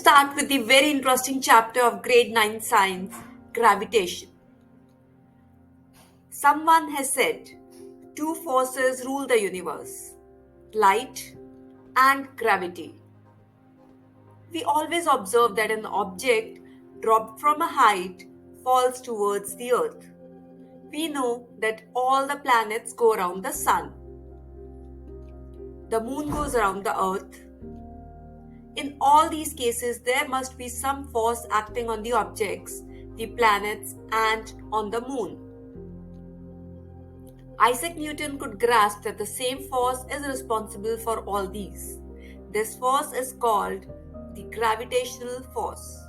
start with the very interesting chapter of grade 9 science, gravitation. Someone has said two forces rule the universe, light and gravity. We always observe that an object dropped from a height falls towards the earth. We know that all the planets go around the sun. The moon goes around the earth. In all these cases, there must be some force acting on the objects, the planets, and on the moon. Isaac Newton could grasp that the same force is responsible for all these. This force is called the gravitational force.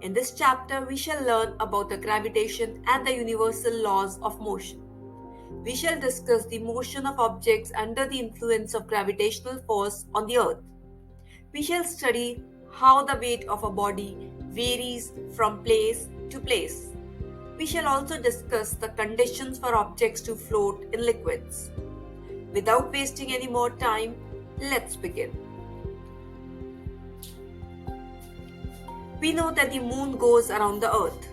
In this chapter, we shall learn about the gravitation and the universal laws of motion. We shall discuss the motion of objects under the influence of gravitational force on the earth. We shall study how the weight of a body varies from place to place. We shall also discuss the conditions for objects to float in liquids. Without wasting any more time, let's begin. We know that the moon goes around the earth.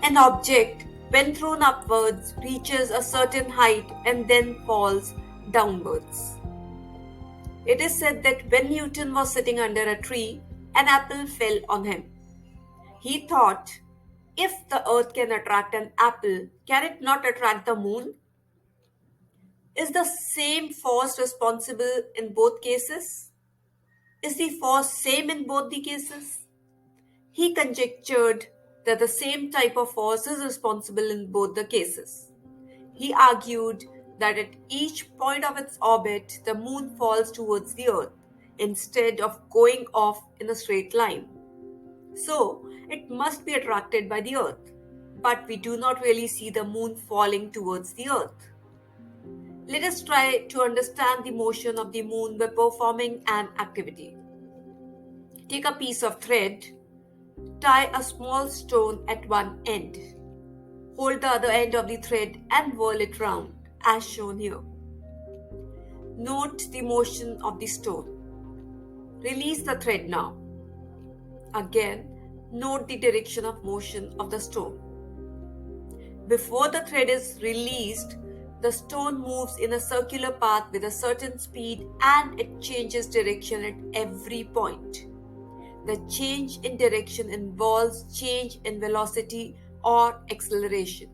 An object, when thrown upwards, reaches a certain height and then falls downwards. It is said that when Newton was sitting under a tree, an apple fell on him. He thought, if the earth can attract an apple, can it not attract the moon? Is the same force responsible in both cases? Is the force same in both the cases? He conjectured that the same type of force is responsible in both the cases. He argued that at each point of its orbit, the moon falls towards the earth instead of going off in a straight line. So, it must be attracted by the earth, but we do not really see the moon falling towards the earth. Let us try to understand the motion of the moon by performing an activity. Take a piece of thread, tie a small stone at one end. Hold the other end of the thread and whirl it round, as shown here. Note the motion of the stone. Release the thread now. Again, note the direction of motion of the stone. Before the thread is released, the stone moves in a circular path with a certain speed and it changes direction at every point. The change in direction involves change in velocity or acceleration.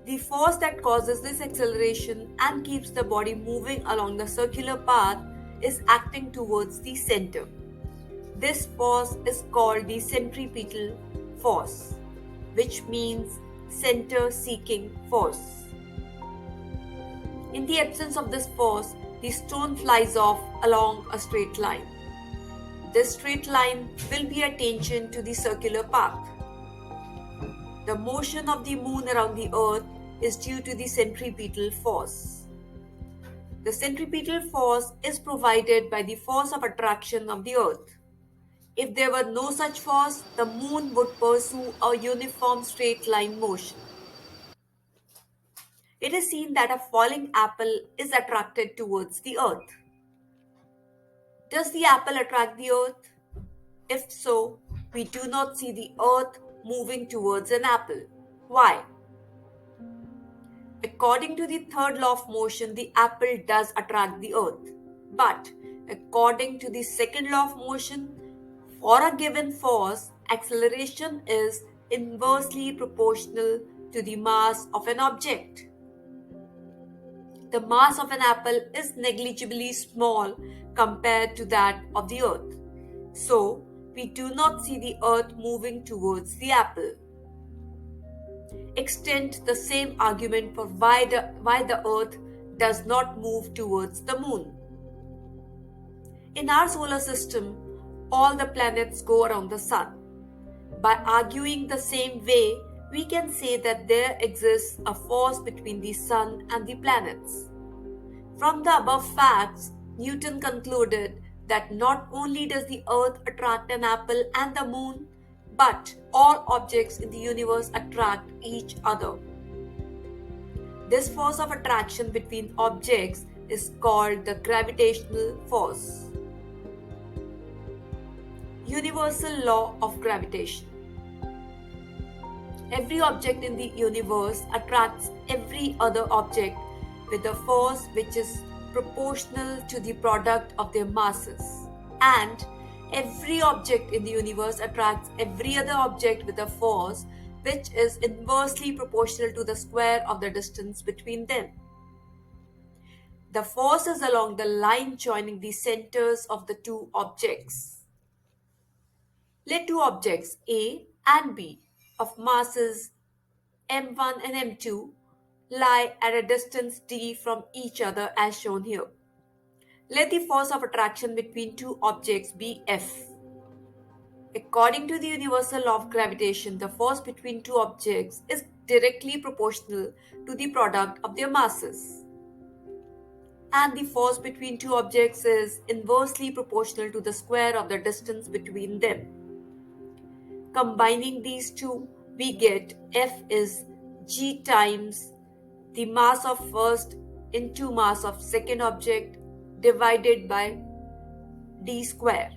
The force that causes this acceleration and keeps the body moving along the circular path is acting towards the center. This force is called the centripetal force, which means center-seeking force. In the absence of this force, the stone flies off along a straight line. This straight line will be a tangent to the circular path. The motion of the moon around the earth is due to the centripetal force. The centripetal force is provided by the force of attraction of the earth. If there were no such force, the moon would pursue a uniform straight line motion. It is seen that a falling apple is attracted towards the earth. Does the apple attract the earth? If so, we do not see the earth moving towards an apple. Why? According to the third law of motion, the apple does attract the earth. But according to the second law of motion, for a given force, acceleration is inversely proportional to the mass of an object. The mass of an apple is negligibly small compared to that of the earth. So, we do not see the earth moving towards the apple. Extend the same argument for why the earth does not move towards the moon. In our solar system, all the planets go around the sun. By arguing the same way, we can say that there exists a force between the sun and the planets. From the above facts, Newton concluded that not only does the earth attract an apple and the moon, but all objects in the universe attract each other. This force of attraction between objects is called the gravitational force. Universal law of gravitation. Every object in the universe attracts every other object with a force which is proportional to the product of their masses. And every object in the universe attracts every other object with a force which is inversely proportional to the square of the distance between them. The force is along the line joining the centers of the two objects. Let two objects A and B of masses m1 and m2 lie at a distance d from each other as shown here. Let the force of attraction between two objects be F. According to the universal law of gravitation, the force between two objects is directly proportional to the product of their masses. And the force between two objects is inversely proportional to the square of the distance between them. Combining these two, we get F is g times the mass of first into mass of second object divided by d square,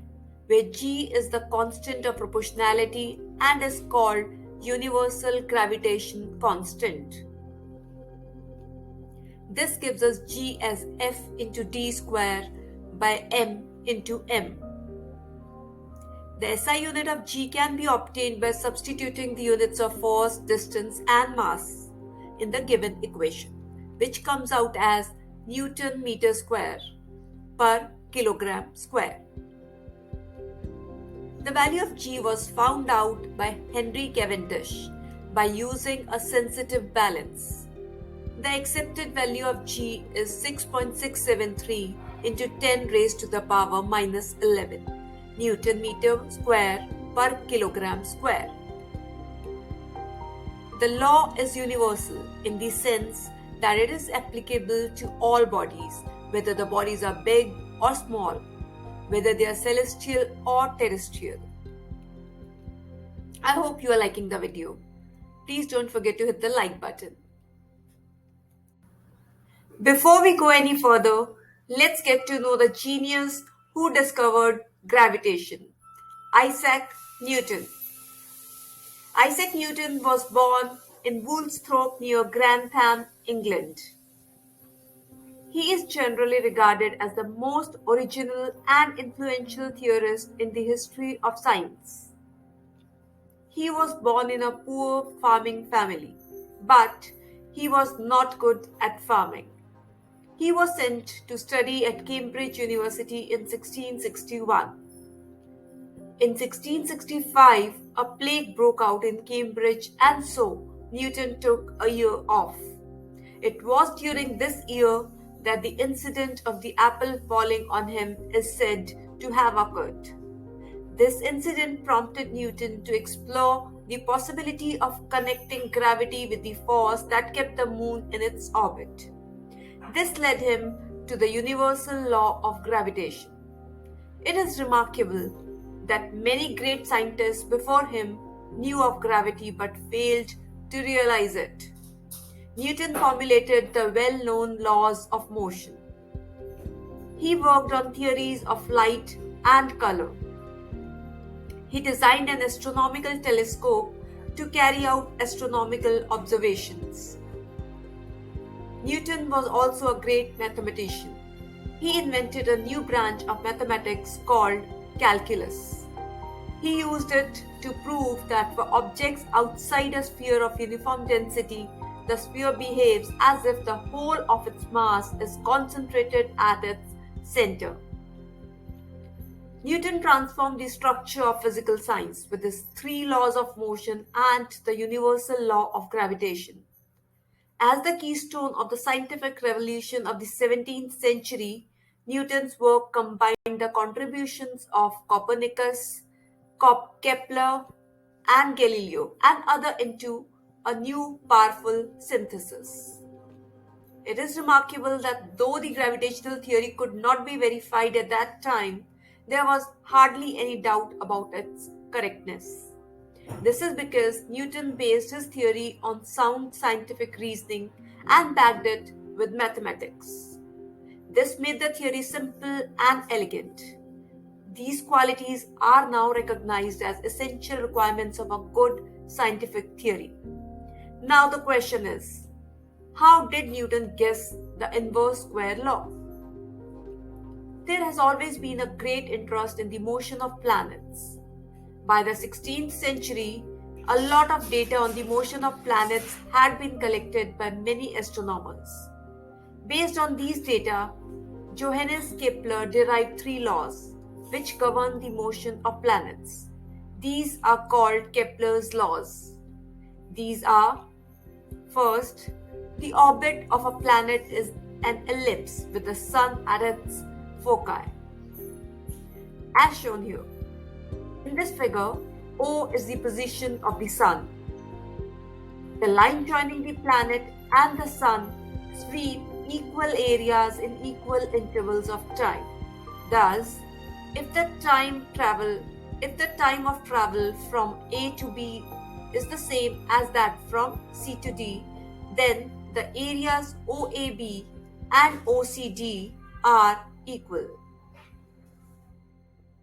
where g is the constant of proportionality and is called universal gravitation constant. This gives us g as F into d square by m into m. The SI unit of g can be obtained by substituting the units of force, distance and mass in the given equation, which comes out as Newton meter square per kilogram square. The value of g was found out by Henry Cavendish by using a sensitive balance. The accepted value of g is 6.673 into 10 raised to the power minus 11 Newton meter square per kilogram square. The law is universal in the sense that it is applicable to all bodies, whether the bodies are big or small, whether they are celestial or terrestrial. I hope you are liking the video. Please don't forget to hit the like button. Before we go any further, let's get to know the genius who discovered gravitation, Isaac Newton. Isaac Newton was born in Woolsthorpe near Grantham, England. He is generally regarded as the most original and influential theorist in the history of science. He was born in a poor farming family, but he was not good at farming. He was sent to study at Cambridge University in 1661. In 1665, a plague broke out in Cambridge and so Newton took a year off. It was during this year that the incident of the apple falling on him is said to have occurred. This incident prompted Newton to explore the possibility of connecting gravity with the force that kept the moon in its orbit. This led him to the universal law of gravitation. It is remarkable that many great scientists before him knew of gravity but failed to realize it. Newton formulated the well-known laws of motion. He worked on theories of light and color. He designed an astronomical telescope to carry out astronomical observations. Newton was also a great mathematician. He invented a new branch of mathematics called calculus. He used it to prove that for objects outside a sphere of uniform density, the sphere behaves as if the whole of its mass is concentrated at its center. Newton transformed the structure of physical science with his three laws of motion and the universal law of gravitation. As the keystone of the scientific revolution of the 17th century, Newton's work combined the contributions of Copernicus, Kepler, and Galileo and others into a new powerful synthesis. It is remarkable that though the gravitational theory could not be verified at that time, there was hardly any doubt about its correctness. This is because Newton based his theory on sound scientific reasoning and backed it with mathematics. This made the theory simple and elegant. These qualities are now recognized as essential requirements of a good scientific theory. Now the question is, how did Newton guess the inverse square law? There has always been a great interest in the motion of planets. By the 16th century, a lot of data on the motion of planets had been collected by many astronomers. Based on these data, Johannes Kepler derived 3 laws which govern the motion of planets. These are called Kepler's laws. These are: first, the orbit of a planet is an ellipse with the sun at its foci, as shown here. In this figure, O is the position of the sun. The line joining the planet and the sun sweep equal areas in equal intervals of time. Thus, if the time of travel from A to B is the same as that from C to D, then the areas OAB and OCD are equal.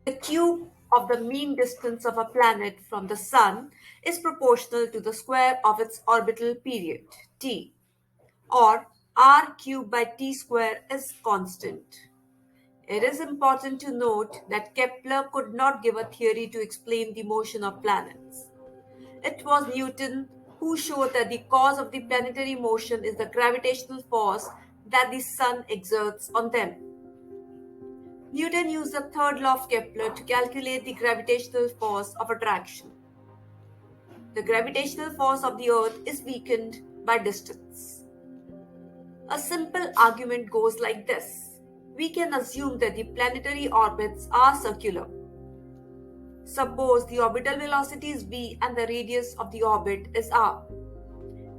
The cube of the mean distance of a planet from the Sun is proportional to the square of its orbital period, t, or r cubed by t square is constant. It is important to note that Kepler could not give a theory to explain the motion of planets. It was Newton who showed that the cause of the planetary motion is the gravitational force that the Sun exerts on them. Newton used the third law of Kepler to calculate the gravitational force of attraction. The gravitational force of the Earth is weakened by distance. A simple argument goes like this. We can assume that the planetary orbits are circular. Suppose the orbital velocity is v and the radius of the orbit is r.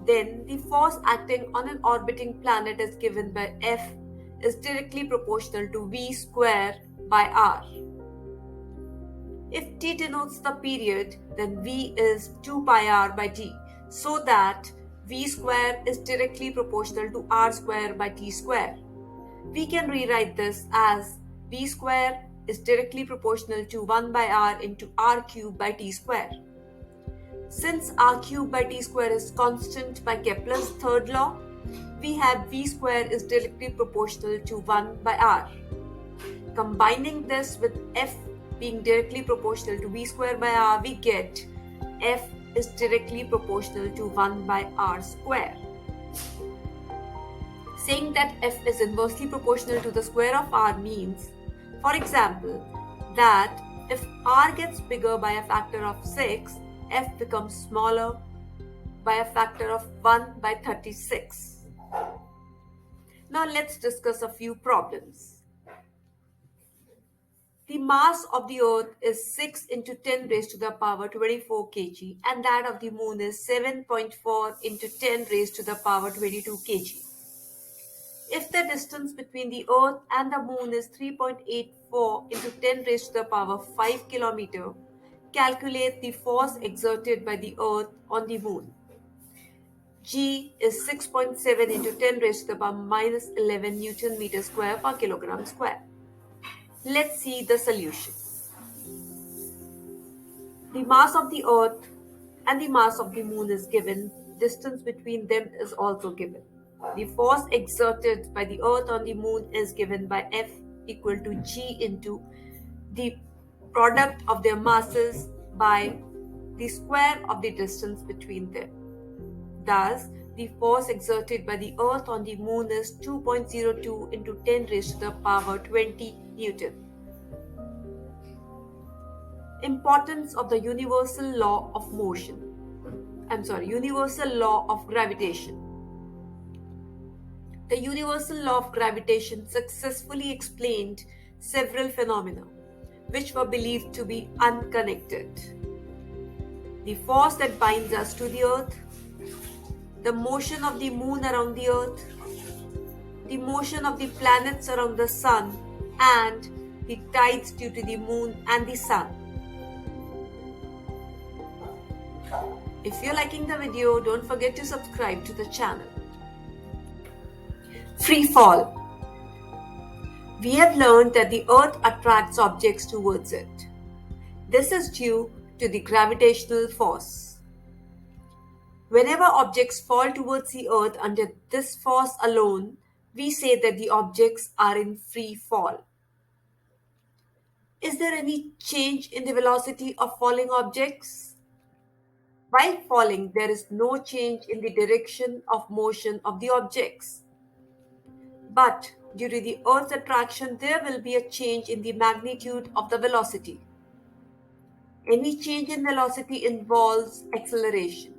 Then the force acting on an orbiting planet is given by F is directly proportional to v square by r. If t denotes the period, then v is 2 pi r by t, so that v square is directly proportional to r square by t square. We can rewrite this as v square is directly proportional to 1 by r into r cubed by t square. Since r cubed by t square is constant by Kepler's third law, we have v square is directly proportional to 1 by r. Combining this with f being directly proportional to v square by r, we get f is directly proportional to 1 by r square. Saying that f is inversely proportional to the square of r means, for example, that if r gets bigger by a factor of 6, f becomes smaller by a factor of 1 by 36. Now let's discuss a few problems. The mass of the Earth is 6 into 10 raised to the power 24 kg and that of the Moon is 7.4 into 10 raised to the power 22 kg. If the distance between the Earth and the Moon is 3.84 into 10 raised to the power 5 km, calculate the force exerted by the Earth on the Moon. G is 6.7 into 10 raised to the power minus 11 Newton meter square per kilogram square. Let's see the solution. The mass of the Earth and the mass of the Moon is given. Distance between them is also given. The force exerted by the Earth on the Moon is given by F equal to G into the product of their masses by the square of the distance between them. Thus, the force exerted by the Earth on the Moon is 2.02 into 10 raised to the power 20 Newton. Importance of the universal law of universal law of gravitation. The universal law of gravitation successfully explained several phenomena which were believed to be unconnected. The force that binds us to the Earth, the motion of the Moon around the Earth, the motion of the planets around the Sun, and the tides due to the Moon and the Sun. If you're liking the video, don't forget to subscribe to the channel. Free fall. We have learned that the Earth attracts objects towards it. This is due to the gravitational force. Whenever objects fall towards the Earth under this force alone, we say that the objects are in free fall. Is there any change in the velocity of falling objects? While falling, there is no change in the direction of motion of the objects. But due to the Earth's attraction, there will be a change in the magnitude of the velocity. Any change in velocity involves acceleration.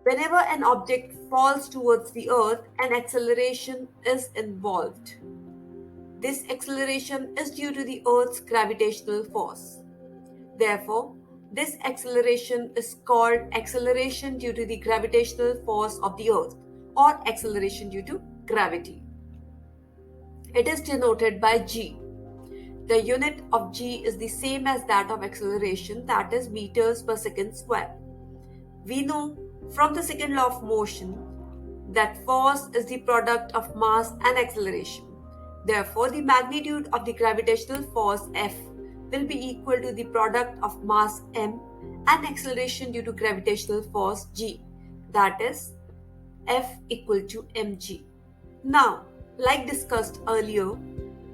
Whenever an object falls towards the Earth, an acceleration is involved. This acceleration is due to the Earth's gravitational force. Therefore, this acceleration is called acceleration due to the gravitational force of the Earth, or acceleration due to gravity. It is denoted by g. The unit of g is the same as that of acceleration, that is meters per second square. We know from the second law of motion that force is the product of mass and acceleration. Therefore, the magnitude of the gravitational force F will be equal to the product of mass m and acceleration due to gravitational force g, that is F equal to mg. Now, like discussed earlier,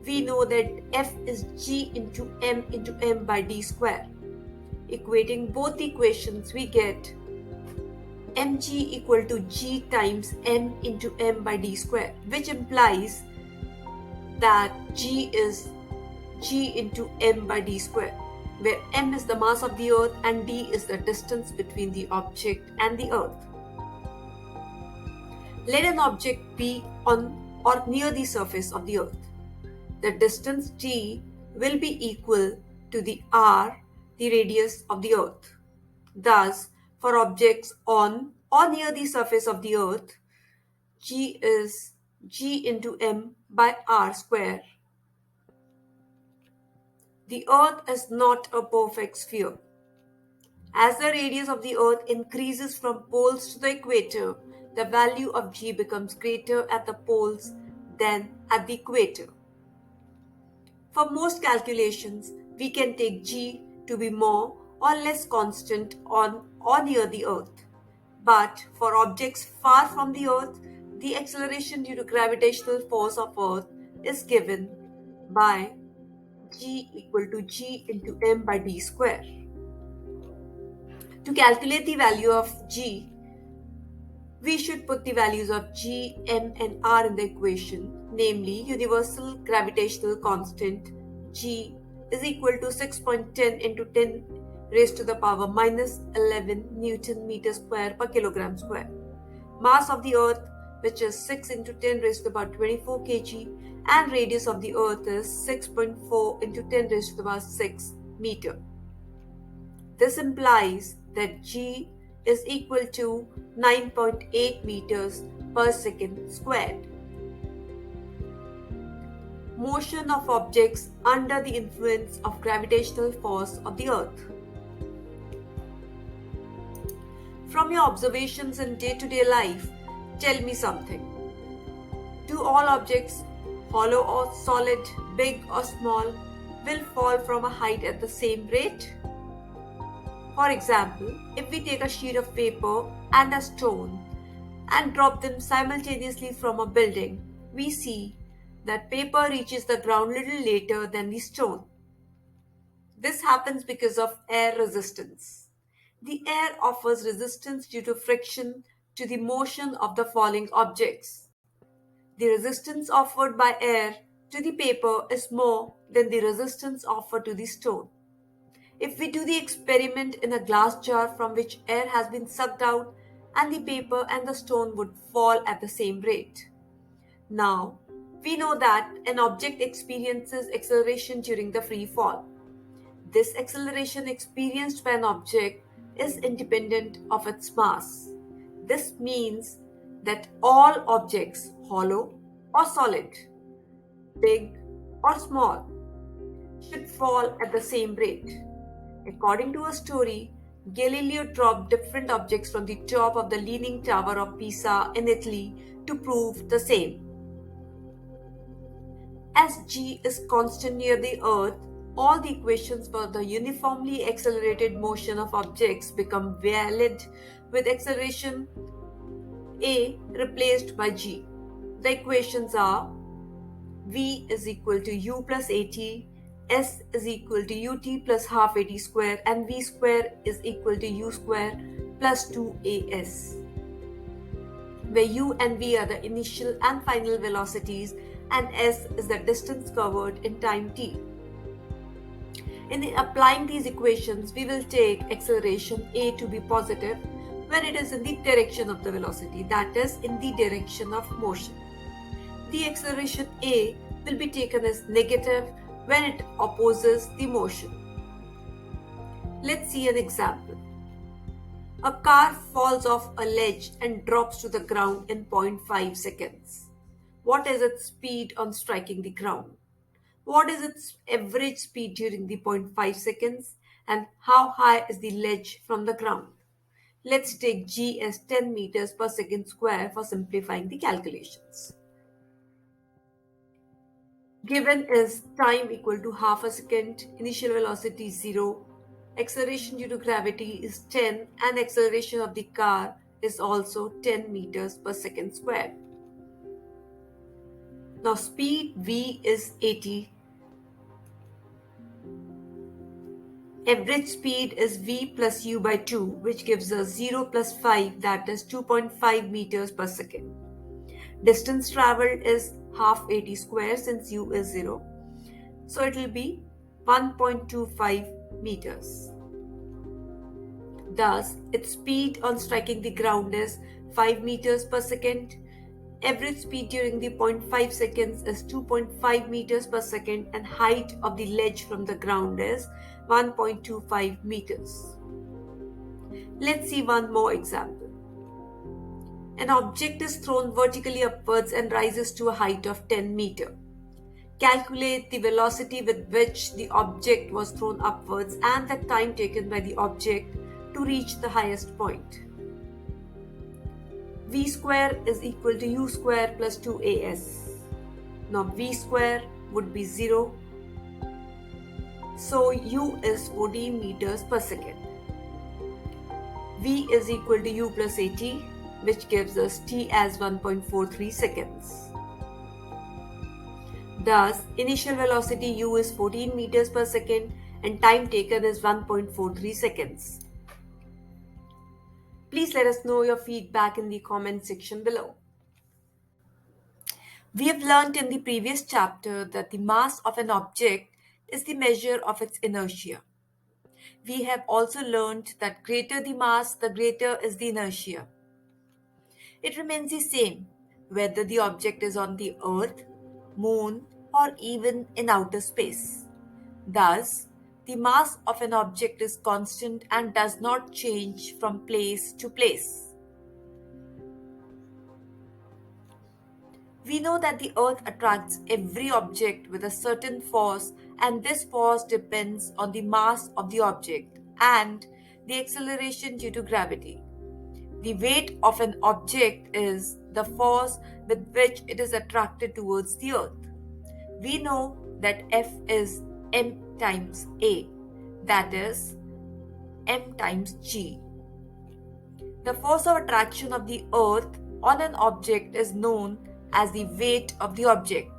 we know that F is g into m by d square. Equating both equations, we get mg equal to g times m into m by d square, which implies that g is g into m by d square, where m is the mass of the Earth and d is the distance between the object and the Earth. Let an object be on or near the surface of the Earth. The distance d will be equal to the r, the radius of the Earth. Thus, for objects on or near the surface of the Earth, g is g into m by r square. The Earth is not a perfect sphere. As the radius of the Earth increases from poles to the equator, the value of g becomes greater at the poles than at the equator. For most calculations, we can take g to be more or less constant on or near the Earth. But for objects far from the Earth, the acceleration due to gravitational force of Earth is given by g equal to g into m by d square. To calculate the value of g, we should put the values of g, m and r in the equation, namely universal gravitational constant g is equal to 6.10 into 10 raised to the power minus 11 Newton meter square per kilogram square. Mass of the Earth, which is 6 into 10 raised to the power 24 kg, and radius of the Earth is 6.4 into 10 raised to the power 6 meter. This implies that g is equal to 9.8 meters per second squared. Motion of objects under the influence of gravitational force of the Earth. From your observations in day-to-day life, tell me something. Do all objects, hollow or solid, big or small, will fall from a height at the same rate? For example, if we take a sheet of paper and a stone and drop them simultaneously from a building, we see that paper reaches the ground little later than the stone. This happens because of air resistance. The air offers resistance due to friction to the motion of the falling objects. The resistance offered by air to the paper is more than the resistance offered to the stone. If we do the experiment in a glass jar from which air has been sucked out, and the paper and the stone would fall at the same rate. Now, we know that an object experiences acceleration during the free fall. This acceleration experienced by an object is independent of its mass. This means that all objects, hollow or solid, big or small, should fall at the same rate. According to a story, Galileo dropped different objects from the top of the Leaning Tower of Pisa in Italy to prove the same. As g is constant near the Earth, all the equations for the uniformly accelerated motion of objects become valid with acceleration a replaced by g. The equations are v is equal to u plus at, s is equal to ut plus half at square, and v square is equal to u square plus 2as, where u and v are the initial and final velocities and s is the distance covered in time t. In applying these equations, we will take acceleration a to be positive when it is in the direction of the velocity, that is, in the direction of motion. The acceleration a will be taken as negative when it opposes the motion. Let's see an example. A car falls off a ledge and drops to the ground in 0.5 seconds. What is its speed on striking the ground? What is its average speed during the 0.5 seconds? And how high is the ledge from the ground? Let's take g as 10 meters per second square for simplifying the calculations. Given is time equal to half a second, initial velocity 0, acceleration due to gravity is 10, and acceleration of the car is also 10 meters per second square. Now speed v is 80. Average speed is v plus u by 2, which gives us 0 plus 5, that is 2.5 meters per second. Distance traveled is half at square since u is 0. So it will be 1.25 meters. Thus, its speed on striking the ground is 5 meters per second. Average speed during the 0.5 seconds is 2.5 meters per second, and height of the ledge from the ground is 1.25 meters. Let's see one more example. An object is thrown vertically upwards and rises to a height of 10 meters. Calculate the velocity with which the object was thrown upwards and the time taken by the object to reach the highest point. V square is equal to u square plus 2as. Now v square would be 0. So u is 14 meters per second. V is equal to u plus at, which gives us t as 1.43 seconds. Thus, initial velocity u is 14 meters per second and time taken is 1.43 seconds. Please let us know your feedback in the comment section below. We have learned in the previous chapter that the mass of an object is the measure of its inertia. We have also learned that greater the mass, the greater is the inertia. It remains the same whether the object is on the Earth, Moon, or even in outer space. Thus, the mass of an object is constant and does not change from place to place. We know that the Earth attracts every object with a certain force, and this force depends on the mass of the object and the acceleration due to gravity. The weight of an object is the force with which it is attracted towards the Earth. We know that F is m times A, that is m times g. The force of attraction of the Earth on an object is known as the weight of the object.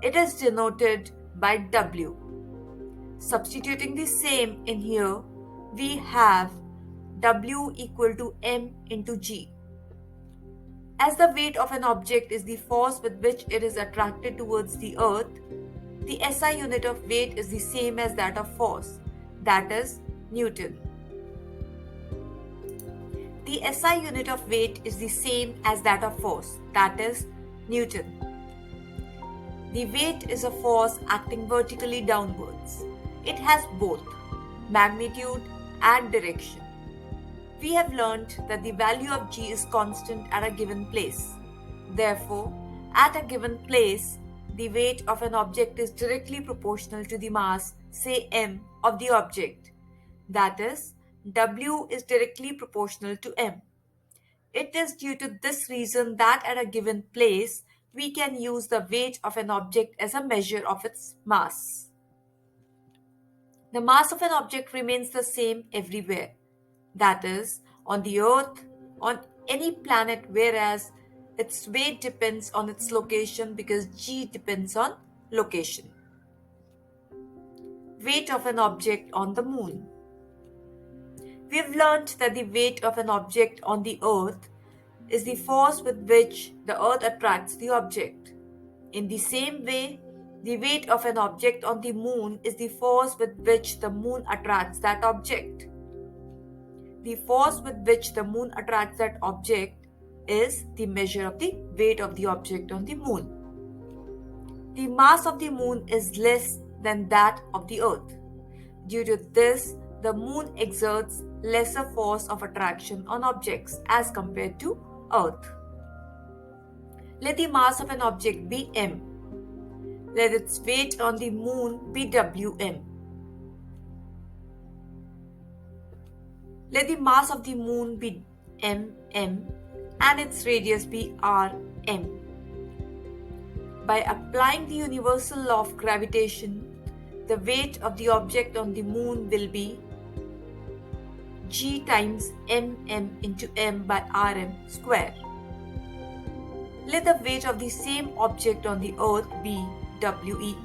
It is denoted by W. Substituting the same in here, we have W equal to m into g. As the weight of an object is the force with which it is attracted towards the Earth, the SI unit of weight is the same as that of force, that is Newton. The SI unit of weight is the same as that of force, that is Newton. The weight is a force acting vertically downwards. It has both magnitude and direction. We have learned that the value of g is constant at a given place. Therefore, at a given place, the weight of an object is directly proportional to the mass, say m, of the object. That is, W is directly proportional to m. It is due to this reason that at a given place, we can use the weight of an object as a measure of its mass. The mass of an object remains the same everywhere. That is, on the Earth, on any planet, whereas its weight depends on its location because g depends on location. Weight of an object on the Moon. We have learnt that the weight of an object on the Earth is the force with which the Earth attracts the object. In the same way, the weight of an object on the Moon is the force with which the Moon attracts that object. The force with which the Moon attracts that object is the measure of the weight of the object on the Moon. The mass of the Moon is less than that of the Earth. Due to this, the Moon exerts lesser force of attraction on objects as compared to Earth. Let the mass of an object be m. Let its weight on the Moon be Wm. Let the mass of the Moon be mm and its radius be rm. By applying the universal law of gravitation, the weight of the object on the Moon will be g times mm into m by rm square. Let the weight of the same object on the Earth be we.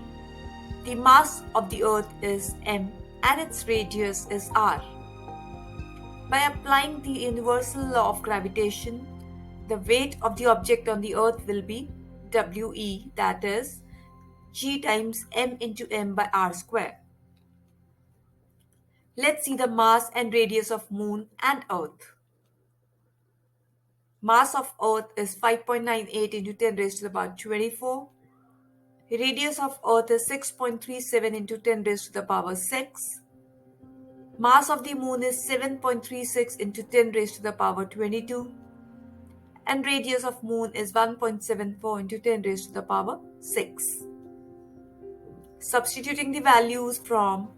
The mass of the Earth is m and its radius is r. By applying the universal law of gravitation, the weight of the object on the Earth will be we, that is, g times m into m by r square. Let's see the mass and radius of Moon and Earth. Mass of Earth is 5.98 into 10 raised to the power 24. Radius of Earth is 6.37 into 10 raised to the power 6. Mass of the Moon is 7.36 into 10 raised to the power 22. And radius of Moon is 1.74 into 10 raised to the power 6. Substituting the values from,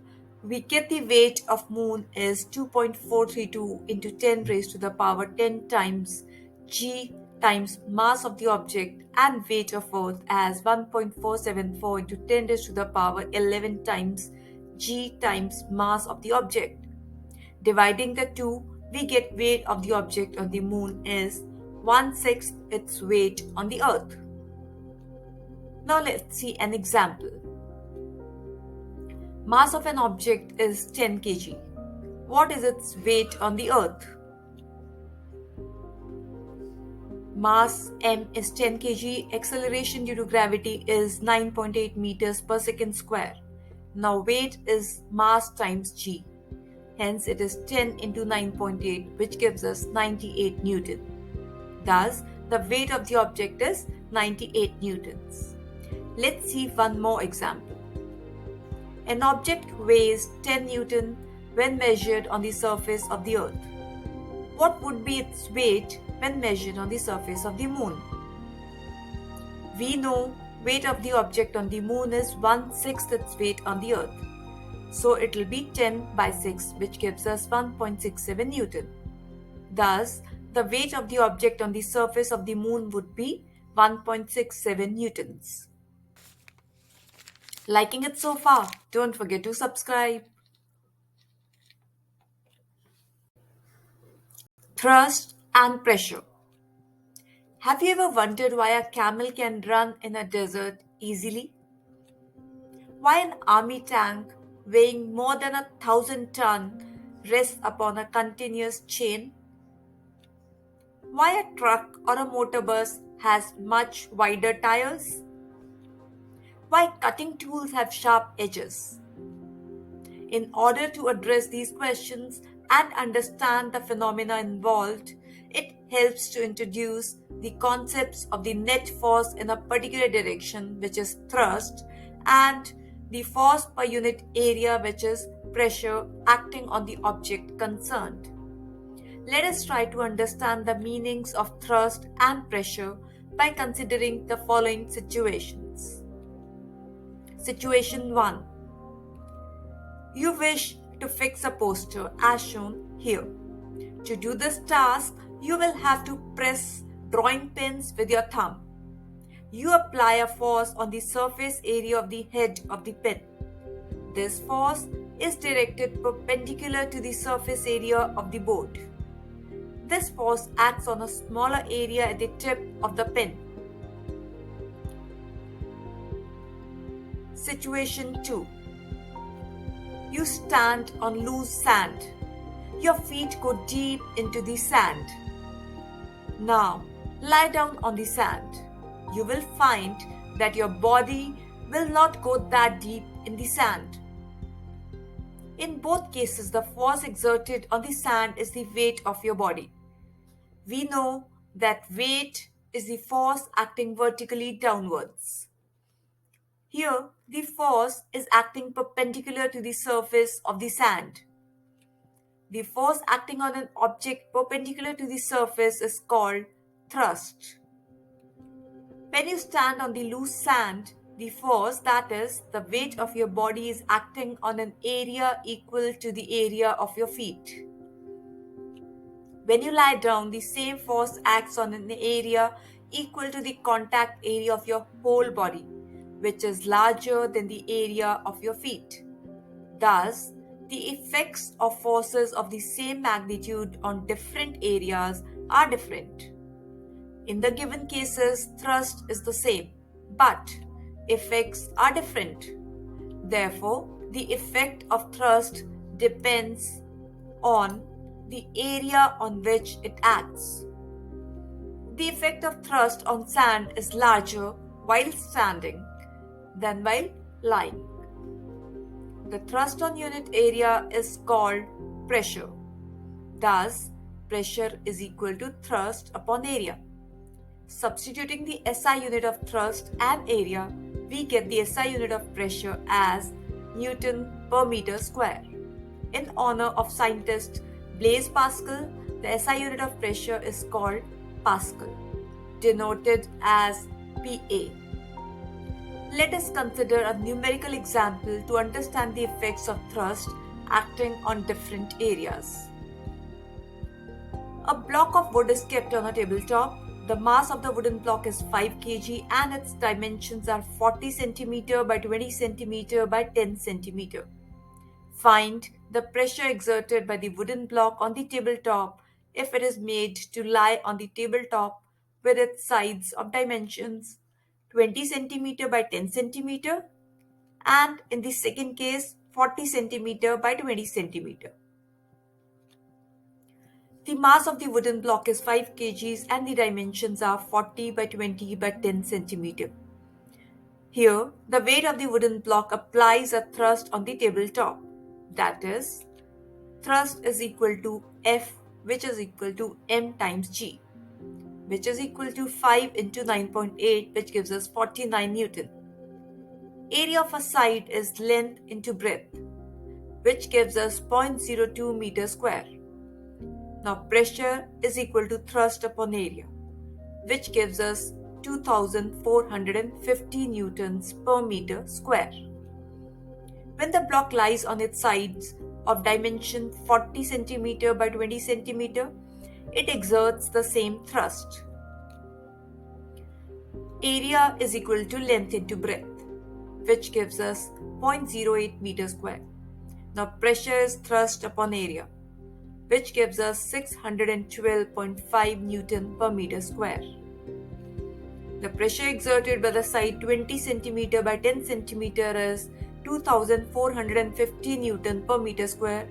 we get the weight of Moon is 2.432 into 10 raised to the power 10 times g times mass of the object, and weight of Earth as 1.474 into 10 raised to the power 11 times g times mass of the object. Dividing the two, we get weight of the object on the Moon is 1/6 its weight on the Earth. Now let's see an example. Mass of an object is 10 kg. What is its weight on the Earth? Mass m is 10 kg. Acceleration due to gravity is 9.8 meters per second square. Now weight is mass times g. Hence it is 10 into 9.8, which gives us 98 Newton. Thus, the weight of the object is 98 newtons. Let's see one more example. An object weighs 10 Newton when measured on the surface of the Earth. What would be its weight when measured on the surface of the Moon? We know weight of the object on the Moon is 1/6 its weight on the Earth. So it will be 10 by 6, which gives us 1.67 Newton. Thus, the weight of the object on the surface of the Moon would be 1.67 Newtons. Liking it so far? Don't forget to subscribe. Thrust and pressure. Have you ever wondered why a camel can run in a desert easily? Why an army tank weighing more than 1,000 tons rests upon a continuous chain? Why a truck or a motor bus has much wider tires? Why cutting tools have sharp edges? In order to address these questions and understand the phenomena involved, it helps to introduce the concepts of the net force in a particular direction, which is thrust, and the force per unit area, which is pressure acting on the object concerned. Let us try to understand the meanings of thrust and pressure by considering the following situations. Situation 1. You wish to fix a poster as shown here. To do this task, you will have to press drawing pins with your thumb. You apply a force on the surface area of the head of the pen. This force is directed perpendicular to the surface area of the board. This force acts on a smaller area at the tip of the pen. Situation 2. You stand on loose sand. Your feet go deep into the sand. Now, lie down on the sand. You will find that your body will not go that deep in the sand. In both cases, the force exerted on the sand is the weight of your body. We know that weight is the force acting vertically downwards. Here, the force is acting perpendicular to the surface of the sand. The force acting on an object perpendicular to the surface is called thrust. When you stand on the loose sand, the force, that is, the weight of your body, is acting on an area equal to the area of your feet. When you lie down, the same force acts on an area equal to the contact area of your whole body, which is larger than the area of your feet. Thus, the effects of forces of the same magnitude on different areas are different. In the given cases, thrust is the same, but effects are different. Therefore, the effect of thrust depends on the area on which it acts. The effect of thrust on sand is larger while standing than while lying. The thrust on unit area is called pressure. Thus, pressure is equal to thrust upon area. Substituting the SI unit of thrust and area, we get the SI unit of pressure as Newton per meter square. In honor of scientist Blaise Pascal, the SI unit of pressure is called Pascal, denoted as PA. Let us consider a numerical example to understand the effects of thrust acting on different areas. A block of wood is kept on a tabletop. The mass of the wooden block is 5 kg and its dimensions are 40 cm by 20 cm by 10 cm. Find the pressure exerted by the wooden block on the tabletop if it is made to lie on the tabletop with its sides of dimensions 20 cm by 10 cm and in the second case 40 cm by 20 cm. The mass of the wooden block is 5 kg and the dimensions are 40 by 20 by 10 cm. Here, the weight of the wooden block applies a thrust on the tabletop. That is, thrust is equal to F, which is equal to m times g, which is equal to 5 into 9.8, which gives us 49 Newton. Area of a side is length into breadth, which gives us 0.02 meter square. Now pressure is equal to thrust upon area, which gives us 2450 newtons per meter square. When the block lies on its sides of dimension 40 cm by 20 cm, it exerts the same thrust. Area is equal to length into breadth, which gives us 0.08 meter square. Now pressure is thrust upon area, which gives us 612.5 Newton per meter square. The pressure exerted by the side 20 cm by 10 cm is 2450 Newton per meter square,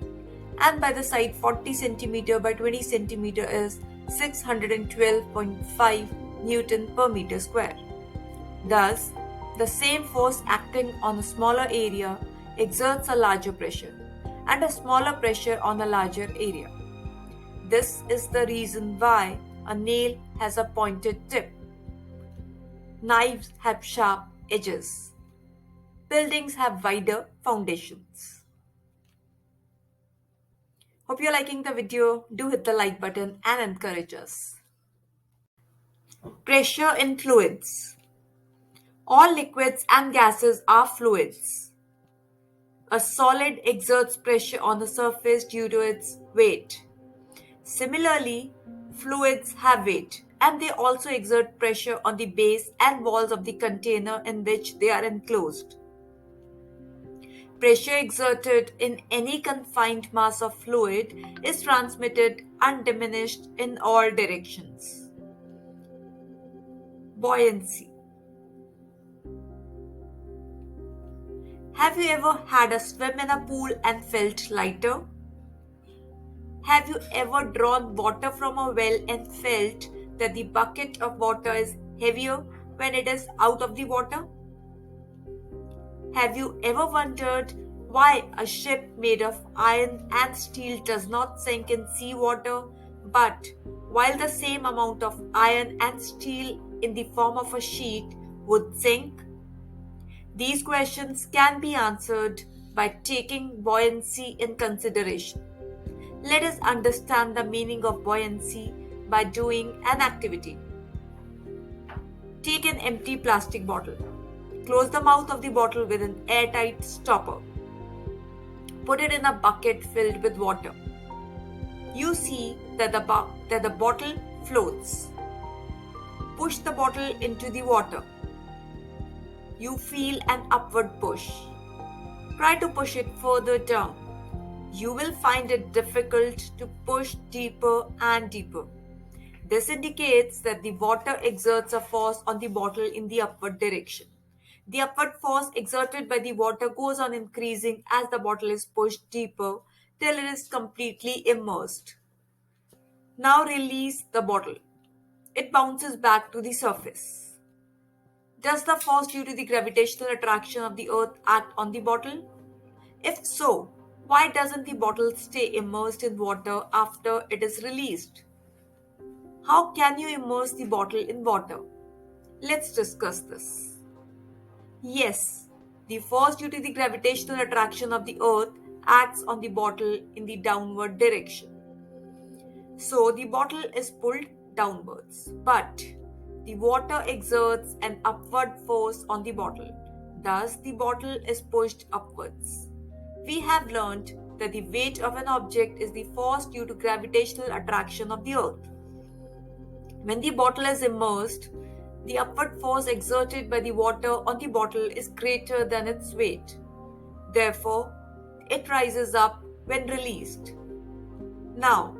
and by the side 40 cm by 20 cm is 612.5 Newton per meter square. Thus, the same force acting on a smaller area exerts a larger pressure and a smaller pressure on a larger area. This is the reason why a nail has a pointed tip. Knives have sharp edges. Buildings have wider foundations. Hope you're liking the video. Do hit the like button and encourage us. Pressure in fluids. All liquids and gases are fluids. A solid exerts pressure on the surface due to its weight. Similarly, fluids have weight and they also exert pressure on the base and walls of the container in which they are enclosed. Pressure exerted in any confined mass of fluid is transmitted undiminished in all directions. Buoyancy. Have you ever had a swim in a pool and felt lighter? Have you ever drawn water from a well and felt that the bucket of water is heavier when it is out of the water? Have you ever wondered why a ship made of iron and steel does not sink in seawater, but while the same amount of iron and steel in the form of a sheet would sink? These questions can be answered by taking buoyancy in consideration. Let us understand the meaning of buoyancy by doing an activity. Take an empty plastic bottle. Close the mouth of the bottle with an airtight stopper. Put it in a bucket filled with water. You see that the bottle floats. Push the bottle into the water. You feel an upward push. Try to push it further down. You will find it difficult to push deeper and deeper. This indicates that the water exerts a force on the bottle in the upward direction. The upward force exerted by the water goes on increasing as the bottle is pushed deeper till it is completely immersed. Now release the bottle. It bounces back to the surface. Does the force due to the gravitational attraction of the earth act on the bottle? If so, why doesn't the bottle stay immersed in water after it is released? How can you immerse the bottle in water? Let's discuss this. Yes, the force due to the gravitational attraction of the earth acts on the bottle in the downward direction. So the bottle is pulled downwards, but the water exerts an upward force on the bottle. Thus, the bottle is pushed upwards. We have learned that the weight of an object is the force due to gravitational attraction of the earth. When the bottle is immersed, the upward force exerted by the water on the bottle is greater than its weight. Therefore, it rises up when released. Now,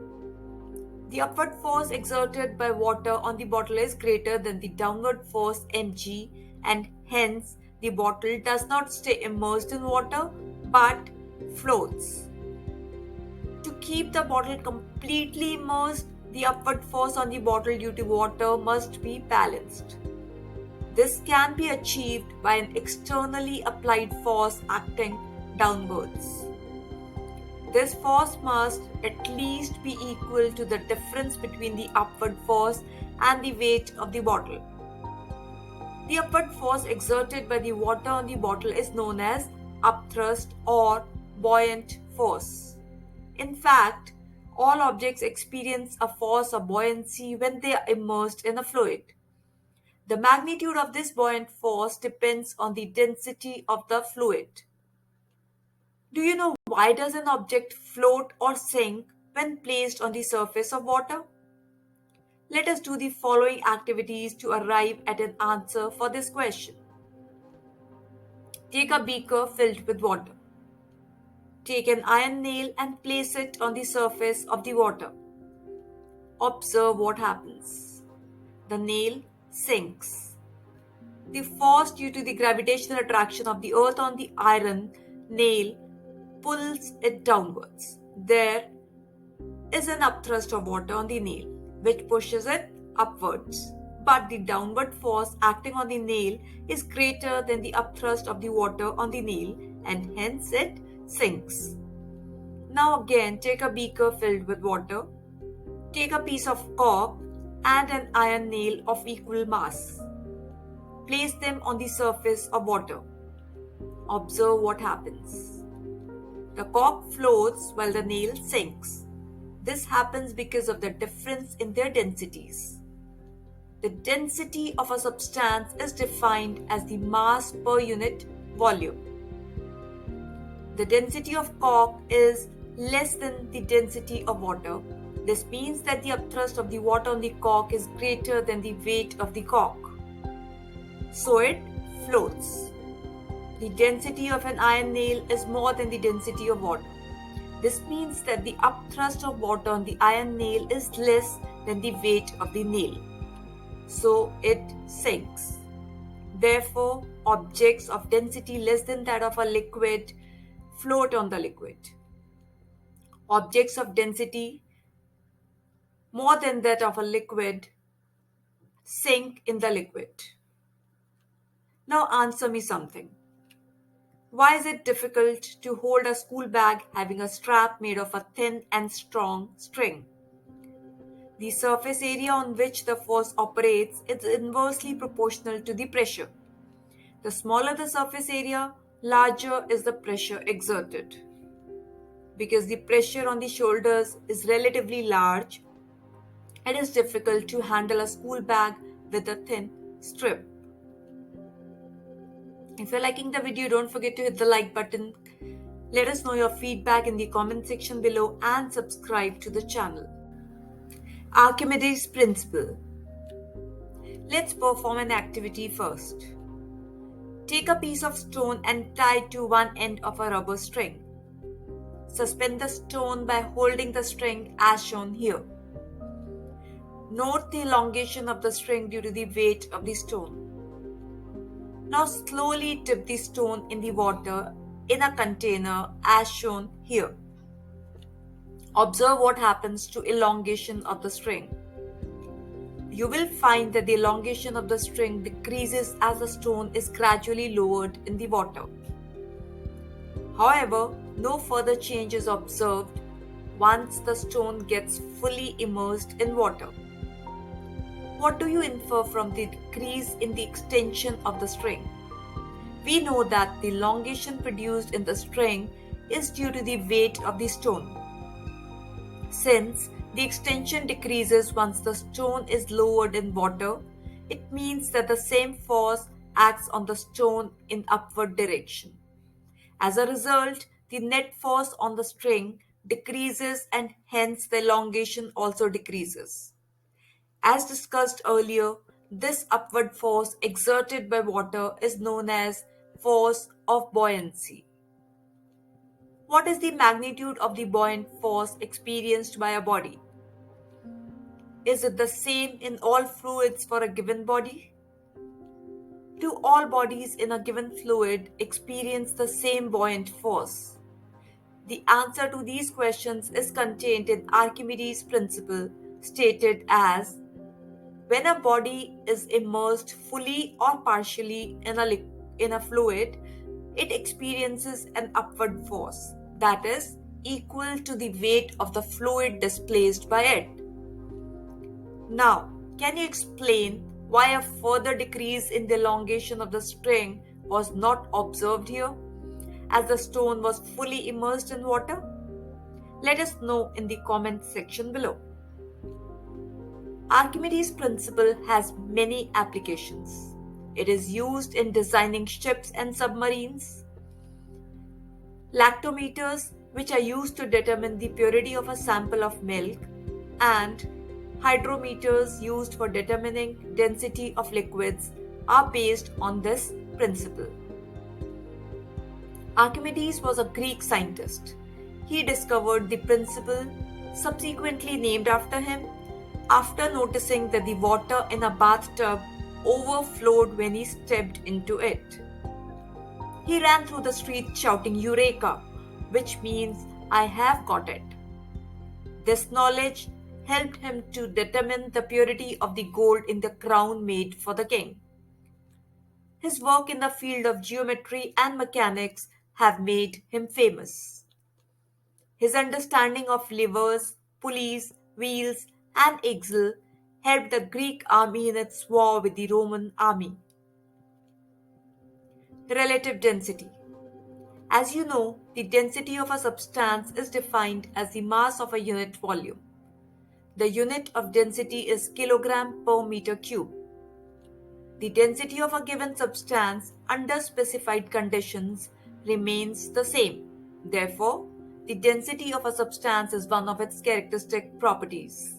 the upward force exerted by water on the bottle is greater than the downward force mg, and hence the bottle does not stay immersed in water but floats. To keep the bottle completely immersed, the upward force on the bottle due to water must be balanced. This can be achieved by an externally applied force acting downwards. This force must at least be equal to the difference between the upward force and the weight of the bottle. The upward force exerted by the water on the bottle is known as upthrust or buoyant force. In fact, all objects experience a force of buoyancy when they are immersed in a fluid. The magnitude of this buoyant force depends on the density of the fluid. Do you know why does an object float or sink when placed on the surface of water? Let us do the following activities to arrive at an answer for this question. Take a beaker filled with water. Take an iron nail and place it on the surface of the water. Observe what happens. The nail sinks. The force due to the gravitational attraction of the earth on the iron nail pulls it downwards. There is an upthrust of water on the nail, which pushes it upwards. But the downward force acting on the nail is greater than the upthrust of the water on the nail, and hence it sinks. Now again, take a beaker filled with water. Take a piece of cork and an iron nail of equal mass. Place them on the surface of water. Observe what happens. The cork floats while the nail sinks. This happens because of the difference in their densities. The density of a substance is defined as the mass per unit volume. The density of cork is less than the density of water, This means that the upthrust of the water on the cork is greater than the weight of the cork. So it floats. The density of an iron nail is more than the density of water. This means that the upthrust of water on the iron nail is less than the weight of the nail. So it sinks. Therefore, objects of density less than that of a liquid float on the liquid. Objects of density more than that of a liquid sink in the liquid. Now answer me something. Why is it difficult to hold a school bag having a strap made of a thin and strong string? The surface area on which the force operates is inversely proportional to the pressure. The smaller the surface area, larger is the pressure exerted. Because the pressure on the shoulders is relatively large, it is difficult to handle a school bag with a thin strip. If you're liking the video, don't forget to hit the like button. Let us know your feedback in the comment section below and subscribe to the channel. Archimedes principle. Let's perform an activity first. Take a piece of stone and tie it to one end of a rubber string. Suspend the stone by holding the string as shown here. Note the elongation of the string due to the weight of the stone. Now slowly dip the stone in the water in a container as shown here. Observe what happens to elongation of the string. You will find that the elongation of the string decreases as the stone is gradually lowered in the water. However, no further change is observed once the stone gets fully immersed in water. What do you infer from the decrease in the extension of the string? We know that the elongation produced in the string is due to the weight of the stone. Since the extension decreases once the stone is lowered in water, it means that the same force acts on the stone in upward direction. As a result, the net force on the string decreases and hence the elongation also decreases. As discussed earlier, this upward force exerted by water is known as force of buoyancy. What is the magnitude of the buoyant force experienced by a body? Is it the same in all fluids for a given body? Do all bodies in a given fluid experience the same buoyant force? The answer to these questions is contained in Archimedes' principle, stated as when a body is immersed fully or partially in a fluid, it experiences an upward force that is equal to the weight of the fluid displaced by it. Now, can you explain why a further decrease in the elongation of the string was not observed here, as the stone was fully immersed in water? Let us know in the comment section below. Archimedes' principle has many applications. It is used in designing ships and submarines. Lactometers, which are used to determine the purity of a sample of milk, and hydrometers used for determining density of liquids are based on this principle. Archimedes was a Greek scientist. He discovered the principle, subsequently named after him, after noticing that the water in a bathtub overflowed when he stepped into it. He ran through the street shouting "Eureka!", which means "I have got it." This knowledge helped him to determine the purity of the gold in the crown made for the king. His work in the field of geometry and mechanics have made him famous. His understanding of levers, pulleys, wheels, and axle helped the Greek army in its war with the Roman army. Relative density. As you know, the density of a substance is defined as the mass of a unit volume. The unit of density is kilogram per meter cube. The density of a given substance under specified conditions remains the same. Therefore, the density of a substance is one of its characteristic properties.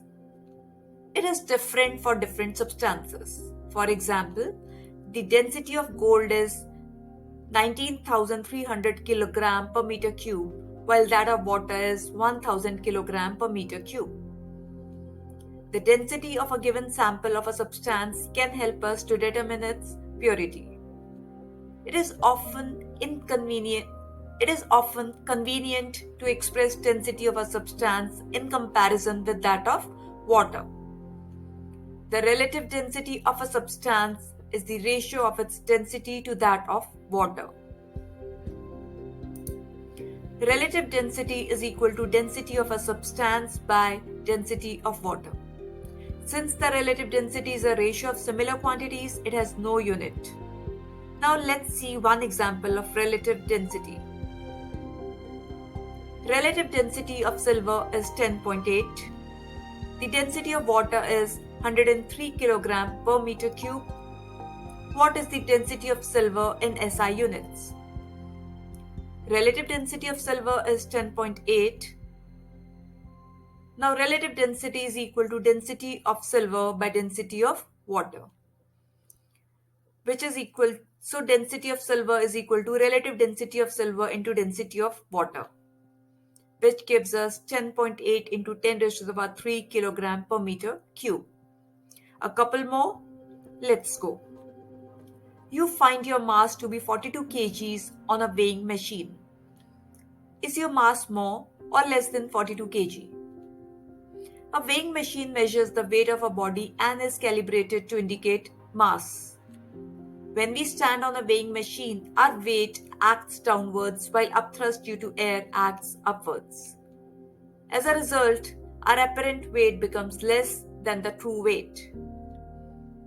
It is different for different substances. For example, the density of gold is 19,300 kg per meter cube, while that of water is 1,000 kg per meter cube. The density of a given sample of a substance can help us to determine its purity. It is often convenient to express density of a substance in comparison with that of water. The relative density of a substance is the ratio of its density to that of water. Relative density is equal to density of a substance by density of water. Since the relative density is a ratio of similar quantities, it has no unit. Now let's see one example of relative density. Relative density of silver is 10.8. The density of water is 103 kg per meter cube. What is the density of silver in SI units? Relative density of silver is 10.8. Now relative density is equal to density of silver by density of water, which is equal, so density of silver is equal to relative density of silver into density of water, which gives us 10.8 into 10 raised to the power 3 kg per meter cube. A couple more, let's go. You find your mass to be 42 kgs on a weighing machine. Is your mass more or less than 42 kg? A weighing machine measures the weight of a body and is calibrated to indicate mass. When we stand on a weighing machine, our weight acts downwards while upthrust due to air acts upwards. As a result, our apparent weight becomes less than the true weight.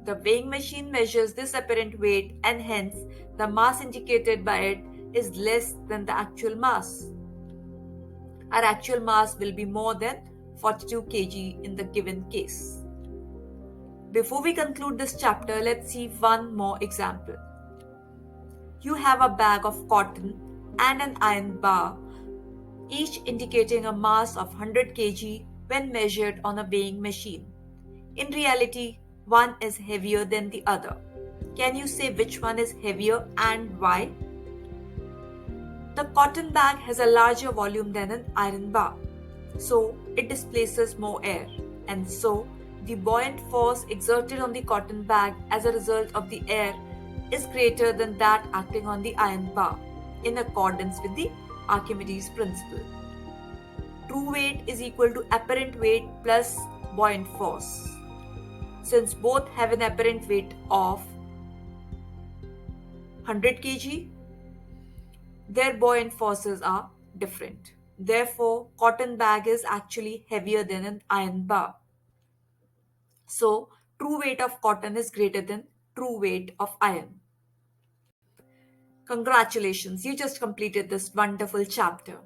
The weighing machine measures this apparent weight and hence the mass indicated by it is less than the actual mass. Our actual mass will be more than 42 kg in the given case. Before we conclude this chapter, let's see one more example. You have a bag of cotton and an iron bar, each indicating a mass of 100 kg when measured on a weighing machine. In reality, one is heavier than the other. Can you say which one is heavier and why? The cotton bag has a larger volume than an iron bar, so it displaces more air, and so the buoyant force exerted on the cotton bag as a result of the air is greater than that acting on the iron bar, in accordance with the Archimedes principle. True weight is equal to apparent weight plus buoyant force. Since both have an apparent weight of 100 kg, their buoyant forces are different. Therefore, cotton bag is actually heavier than an iron bar. So, true weight of cotton is greater than true weight of iron. Congratulations, you just completed this wonderful chapter.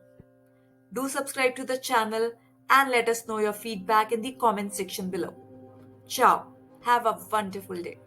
Do subscribe to the channel and let us know your feedback in the comment section below. Ciao. Have a wonderful day.